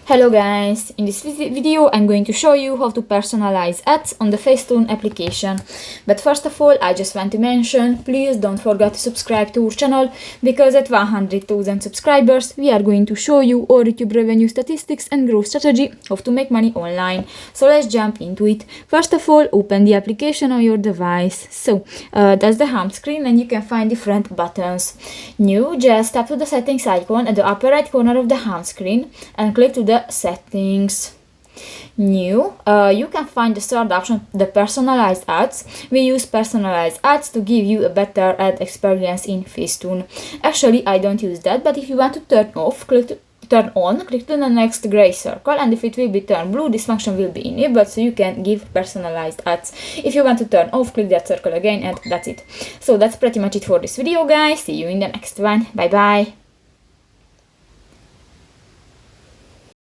Hello guys, in this video I'm going to show you how to personalize ads on the Facetune application. But first of all, I just want to mention, please don't forget to subscribe to our channel, because at 100,000 subscribers we are going to show you our YouTube revenue statistics and growth strategy, how to make money online. So let's jump into it. First of all, open the application on your device. So that's the home screen and you can find different buttons. New, just tap to the settings icon at the upper right corner of the home screen and click to the settings. New, you can find the third option, the personalized ads. We use personalized ads to give you a better ad experience in Facetune. Actually, I don't use that, but if you want to turn off, turn on, click to the next gray circle, and if it will be turned blue, this function will be enabled, so you can give personalized ads. If you want to turn off, click that circle again, and that's it. So that's pretty much it for this video, guys. See you in the next one. Bye bye.